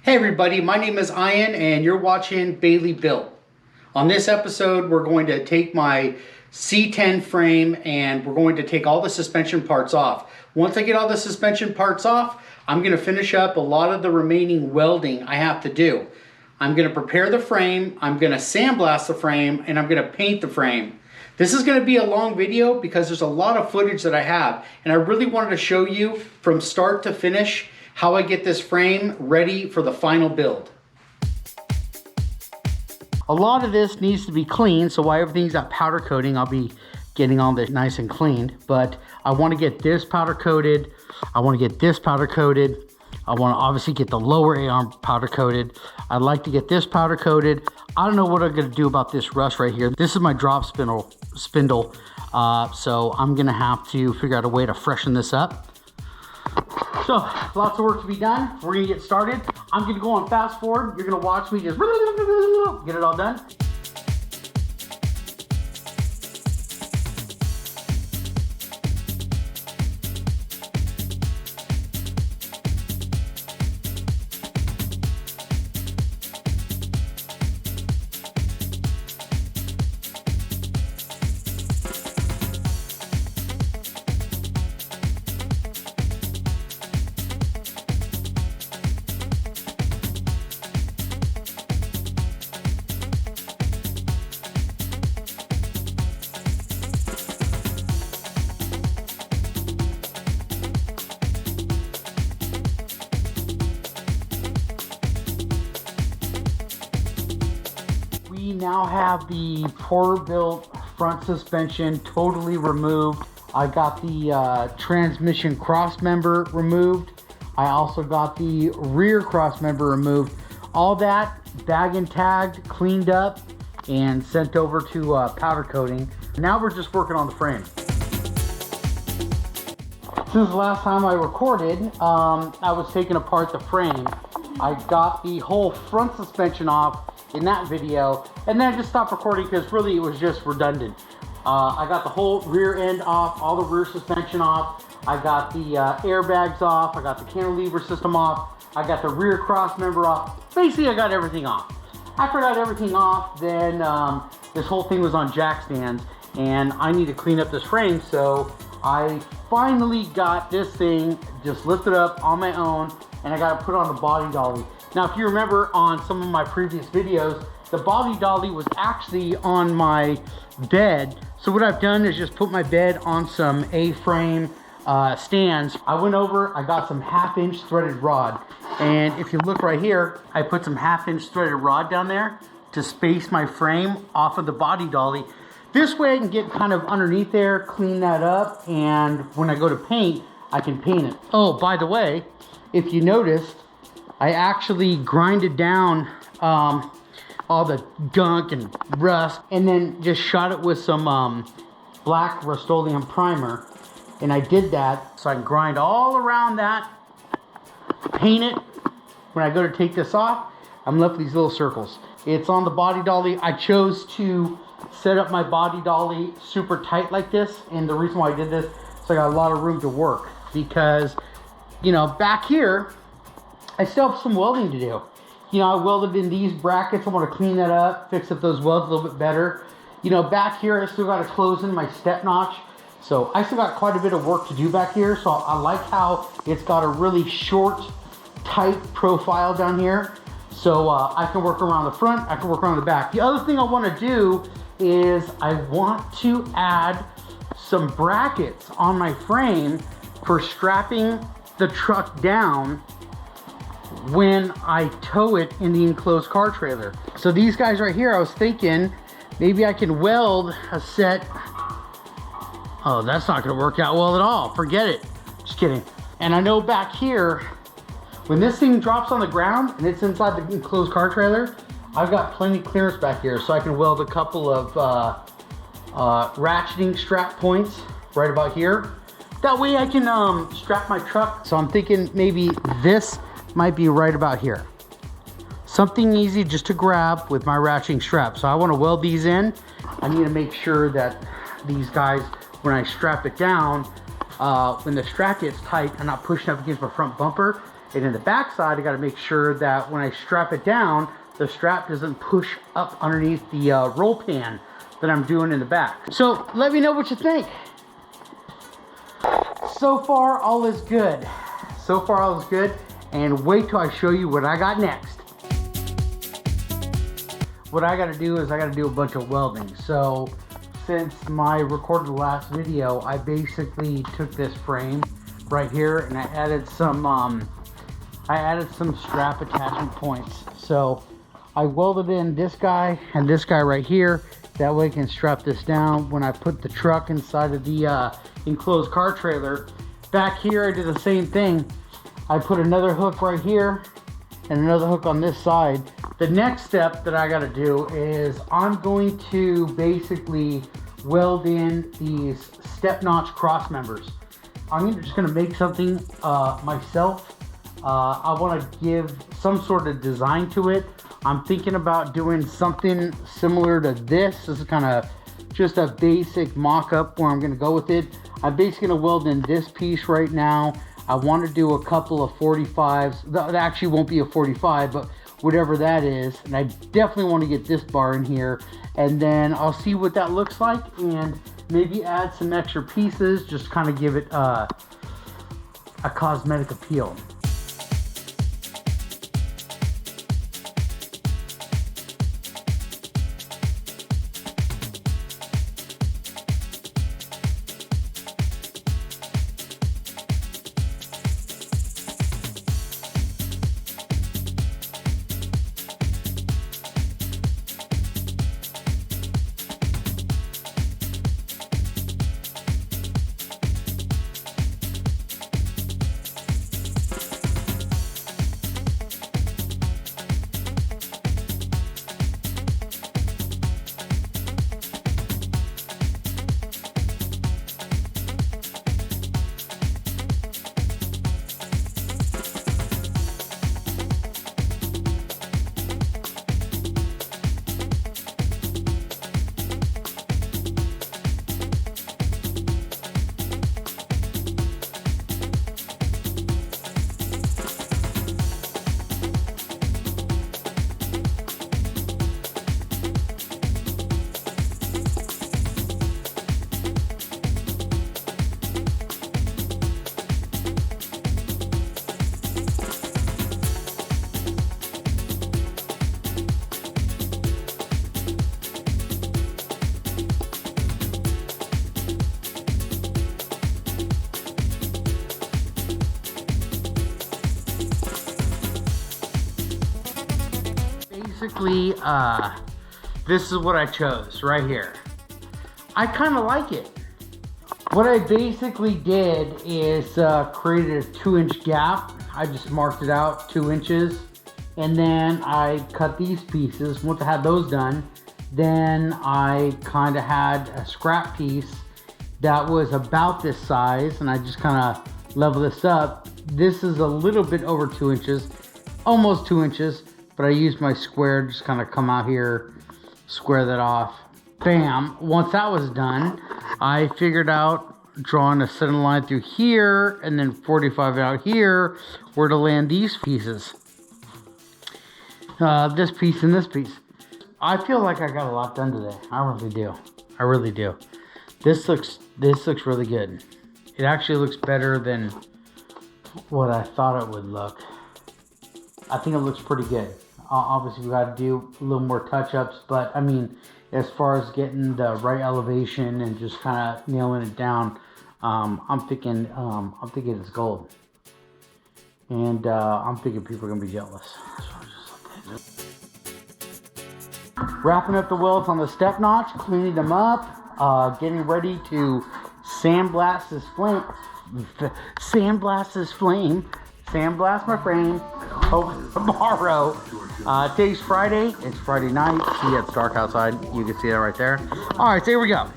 Hey everybody, my name is Ian and you're watching Bailey Built. On this episode, we're going to take my C-10 frame and we're going to take all the suspension parts off. Once I get all the suspension parts off, I'm going to finish up a lot of the remaining welding I have to do. I'm going to prepare the frame, I'm going to sandblast the frame, and I'm going to paint the frame. This is going to be a long video because there's a lot of footage that I have, and I really wanted to show you from start to finish how I get this frame ready for the final build. A lot of this needs to be cleaned, so while everything's got powder coating, I'll be getting all this nice and cleaned. But I want to get this powder coated, I want to get this powder coated, I want to obviously get the lower A-arm powder coated. I'd like to get this powder coated. I don't know what I'm going to do about this rust right here. This is my drop spindle, so I'm going to have to figure out a way to freshen this up. So, lots of work to be done. We're going to get started. I'm going to go on fast forward. You're going to watch me just get it all done. We now have the Porter-built front suspension totally removed. I got the transmission cross member removed. I also got the rear cross member removed. All that bag and tagged, cleaned up, and sent over to powder coating. Now we're just working on the frame. Since the last time I recorded, I was taking apart the frame. I got the whole front suspension off in that video, and then I just stopped recording because really it was just redundant. I got the whole rear end off, all the rear suspension off. I got the airbags off. I got the cantilever system off. I got the rear cross member off. Basically, I got everything off. After I got everything off, then this whole thing was on jack stands, and I need to clean up this frame, so I finally got this thing just lifted up on my own, and I got to put on the body dolly. Now, if you remember on some of my previous videos, the body dolly was actually on my bed. So what I've done is just put my bed on some A-frame stands. I went over, I got some 1/2-inch threaded rod. And if you look right here, I put some 1/2-inch threaded rod down there to space my frame off of the body dolly. This way I can get kind of underneath there, clean that up, and when I go to paint, I can paint it. Oh, by the way, if you noticed, I actually grinded down all the gunk and rust, and then just shot it with some black Rust-Oleum primer. And I did that so I can grind all around that, paint it. When I go to take this off, I'm left with these little circles. It's on the body dolly. I chose to set up my body dolly super tight like this, and the reason why I did this is I got a lot of room to work, because, you know, back here, I still have some welding to do. You know, I welded in these brackets. I want to clean that up, fix up those welds a little bit better. You know, back here, I still got to close in my step notch. So I still got quite a bit of work to do back here. So I like how it's got a really short, tight profile down here. So I can work around the front, I can work around the back. The other thing I want to do is I want to add some brackets on my frame for strapping the truck down when I tow it in the enclosed car trailer. So these guys right here, I was thinking maybe I can weld a set. Oh, that's not gonna work out well at all. Forget it. Just kidding. And I know back here, when this thing drops on the ground and it's inside the enclosed car trailer, I've got plenty of clearance back here, so I can weld a couple of ratcheting strap points right about here. That way I can strap my truck. So I'm thinking maybe this might be right about here. Something easy just to grab with my ratcheting strap. So I want to weld these in. I need to make sure that these guys, when I strap it down, when the strap gets tight, I'm not pushing up against my front bumper, And in the back side, I got to make sure that when I strap it down, the strap doesn't push up underneath the roll pan that I'm doing in the back. So let me know what you think. So far, all is good. So far, all is good. And wait till I show you what I got next. What I got to do is I got to do a bunch of welding. So since my recorded last video, I basically took this frame right here and I added some strap attachment points. So I welded in this guy and this guy right here. That way I can strap this down when I put the truck inside of the enclosed car trailer. Back here, I did the same thing. I put another hook right here and another hook on this side. The next step that I gotta do is I'm going to basically weld in these step notch cross members. I'm just gonna make something myself. I wanna give some sort of design to it. I'm thinking about doing something similar to this. This is kind of just a basic mock-up where I'm gonna go with it. I'm basically gonna weld in this piece right now. I want to do a couple of 45s. That actually won't be a 45, but whatever that is. And I definitely want to get this bar in here. And then I'll see what that looks like and maybe add some extra pieces. Just kind of give it a cosmetic appeal. Basically, this is what I chose right here. I kind of like it. What I basically did is created a 2-inch gap. I just marked it out 2 inches, and then I cut these pieces. Once I had those done, then I kind of had a scrap piece that was about this size, and I just kind of level this up. This is a little bit over 2 inches, almost 2 inches, but I used my square, just kind of come out here, square that off. Bam. Once that was done, I figured out drawing a center line through here and then 45 out here where to land these pieces. This piece and this piece. I feel like I got a lot done today. I really do. I really do. This looks really good. It actually looks better than what I thought it would look. I think it looks pretty good. Obviously, we got to do a little more touch-ups, but I mean, as far as getting the right elevation and just kind of nailing it down, I'm thinking it's gold, and I'm thinking people are gonna be jealous. Wrapping up the welds on the step notch, cleaning them up, getting ready to sandblast this flame. Sandblast my frame. Hope tomorrow. Today's Friday. It's Friday night. See, it's dark outside. You can see that right there. All right, so here we go.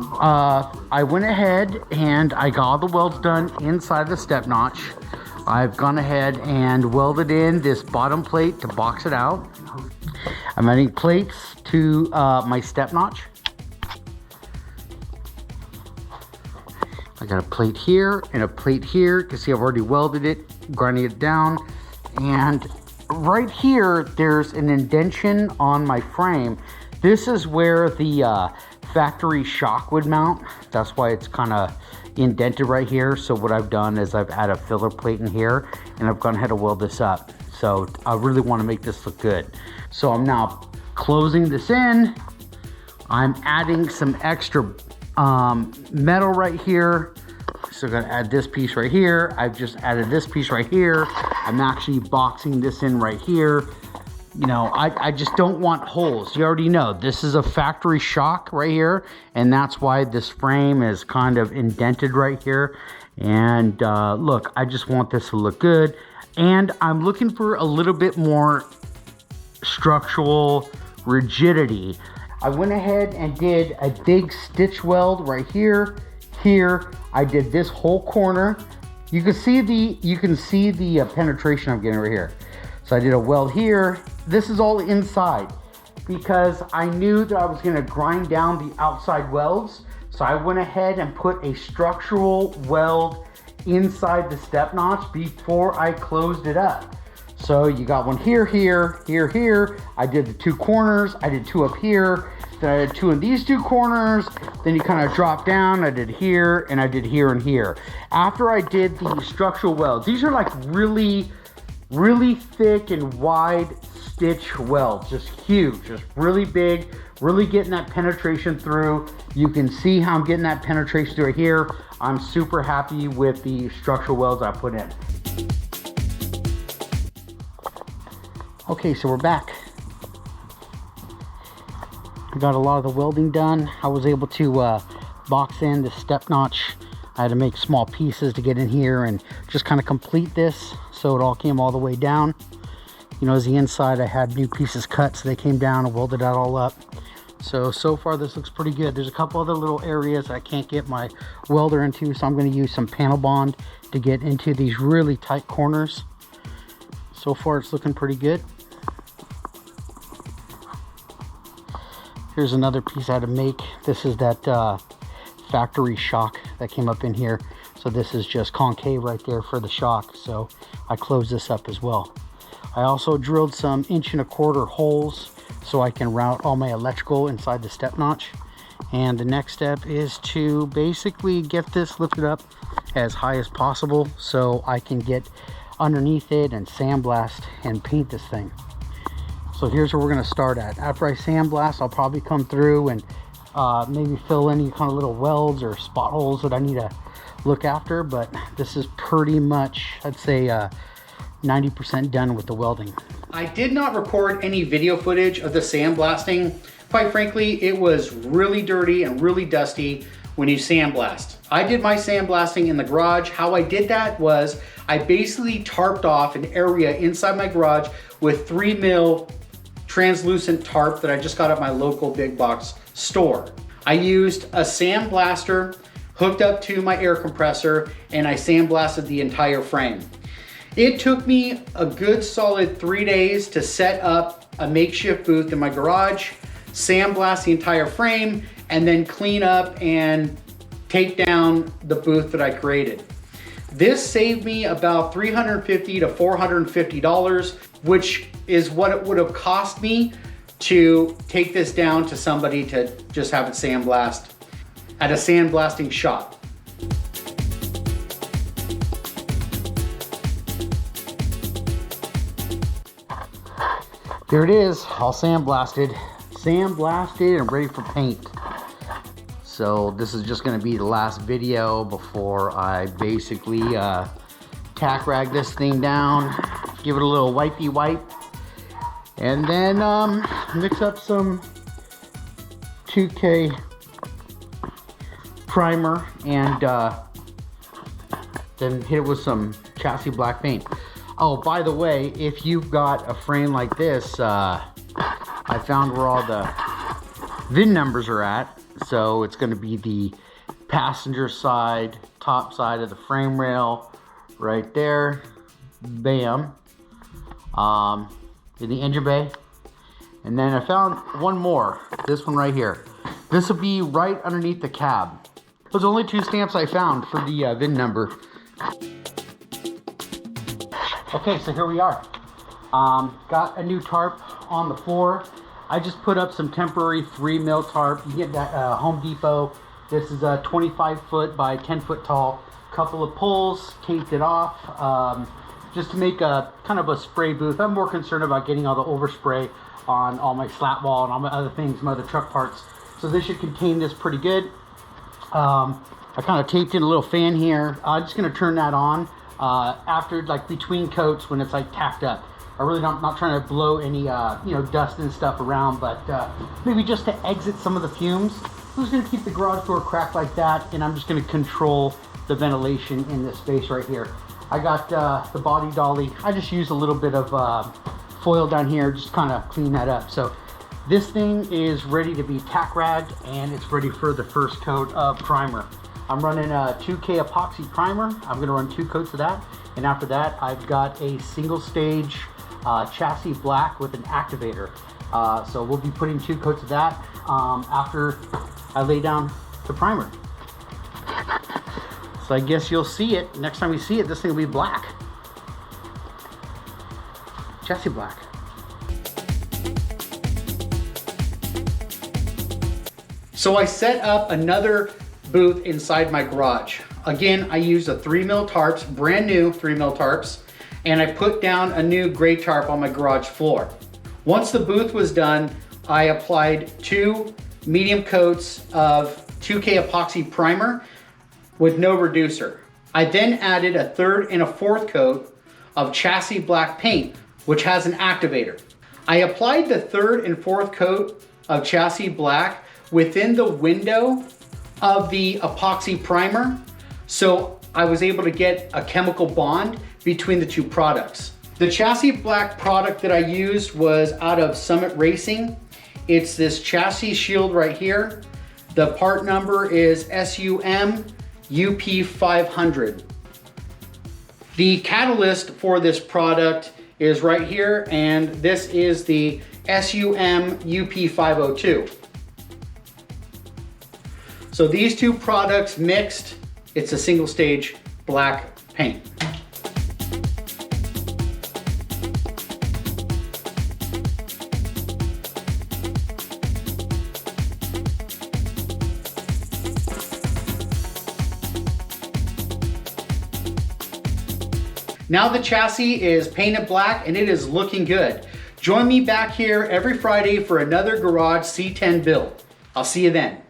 I went ahead and I got all the welds done inside the step notch. I've gone ahead and welded in this bottom plate to box it out. I'm adding plates to my step notch. I got a plate here and a plate here. You can see I've already welded it grinding it down. And right here, there's an indentation on my frame. This is where the factory shock would mount. That's why it's kind of indented right here. So what I've done is I've added a filler plate in here, and I've gone ahead and weld this up. So I really want to make this look good. So I'm now closing this in. I'm adding some extra metal right here. So I'm gonna add this piece right here. I've just added this piece right here. I'm actually boxing this in right here. You know, I just don't want holes. You already know this is a factory shock right here, and that's why this frame is kind of indented right here. And look, I just want this to look good. And I'm looking for a little bit more structural rigidity. I went ahead and did a big stitch weld right here. Here, I did this whole corner. You can see the penetration I'm getting right here. So I did a weld here. This is all inside because I knew that I was gonna grind down the outside welds. So I went ahead and put a structural weld inside the step notch before I closed it up. So you got one here, here, here, here. I did the two corners. I did two up here. Then I did two in these two corners. Then you kind of drop down. I did here and I did here and here. After I did the structural welds, these are like really thick and wide stitch welds, just huge, just really big, really getting that penetration through. You can see how I'm getting that penetration through here. I'm super happy with the structural welds I put in. Okay, so we're back. I got a lot of the welding done. I was able to box in the step notch. I had to make small pieces to get in here and just kind of complete this so it all came all the way down. You know, as the inside I had new pieces cut, so they came down and welded that all up. So far this looks pretty good. There's a couple other little areas I can't get my welder into, so I'm going to use some panel bond to get into these really tight corners. So far it's looking pretty good. Here's another piece I had to make. This is that factory shock that came up in here. So this is just concave right there for the shock. So I closed this up as well. I also drilled some 1¼ holes so I can route all my electrical inside the step notch. And the next step is to basically get this lifted up as high as possible so I can get underneath it and sandblast and paint this thing. So here's where we're going to start at. After I sandblast, I'll probably come through and maybe fill any kind of little welds or spot holes that I need to look after. But this is pretty much, I'd say, 90% done with the welding. I did not record any video footage of the sandblasting. Quite frankly, it was really dirty and really dusty when you sandblast. I did my sandblasting in the garage. How I did that was I basically tarped off an area inside my garage with 3mm translucent tarp that I just got at my local big box store. I used a sandblaster hooked up to my air compressor, and I sandblasted the entire frame. It took me a good solid 3 days to set up a makeshift booth in my garage, sandblast the entire frame, and then clean up and take down the booth that I created. This saved me about $350 to $450, which is what it would have cost me to take this down to somebody to just have it sandblast at a sandblasting shop. There it is, all sandblasted and ready for paint. So this is just going to be the last video before I basically tack rag this thing down, give it a little wipey wipe, and then mix up some 2K primer and then hit it with some chassis black paint. Oh, by the way, if you've got a frame like this, I found where all the VIN numbers are at. So it's going to be the passenger side, top side of the frame rail right there. Bam. In the engine bay. And then I found one more. This one right here. This will be right underneath the cab. Those are only 2 stamps I found for the VIN number. Okay, so here we are. Got a new tarp on the floor. I just put up some temporary 3 mil tarp. You get that Home Depot. This is a 25-foot by 10-foot tall. Couple of poles, taped it off, just to make a kind of a spray booth. I'm more concerned about getting all the overspray on all my slat wall and all my other things, my other truck parts. So this should contain this pretty good. I kind of taped in a little fan here. I'm just gonna turn that on after, like, between coats when it's like tacked up. I really not trying to blow any you know, dust and stuff around, but maybe just to exit some of the fumes. I'm just gonna keep the garage door cracked like that, and I'm just gonna control the ventilation in this space right here. I got the body dolly. I just used a little bit of foil down here, just kind of clean that up. So this thing is ready to be tack ragged, and it's ready for the first coat of primer. I'm running a 2K epoxy primer. I'm gonna run 2 coats of that, and after that I've got a single stage chassis black with an activator. So we'll be putting 2 coats of that after I lay down the primer. So I guess you'll see it. Next time we see it, this thing will be black. Chassis black. So I set up another booth inside my garage. Again, I used a 3 mil tarps, brand new 3 mil tarps, and I put down a new gray tarp on my garage floor. Once the booth was done, I applied 2 medium coats of 2K epoxy primer with no reducer. I then added a 3rd and a 4th coat of chassis black paint, which has an activator. I applied the 3rd and 4th coat of chassis black within the window of the epoxy primer, so I was able to get a chemical bond between the 2 products. The chassis black product that I used was out of Summit Racing. It's this chassis shield right here. The part number is SUM-UP500. The catalyst for this product is right here, and this is the SUM-UP502. So these 2 products mixed, it's a single stage black paint. Now the chassis is painted black and it is looking good. Join me back here every Friday for another garage C10 build. I'll see you then.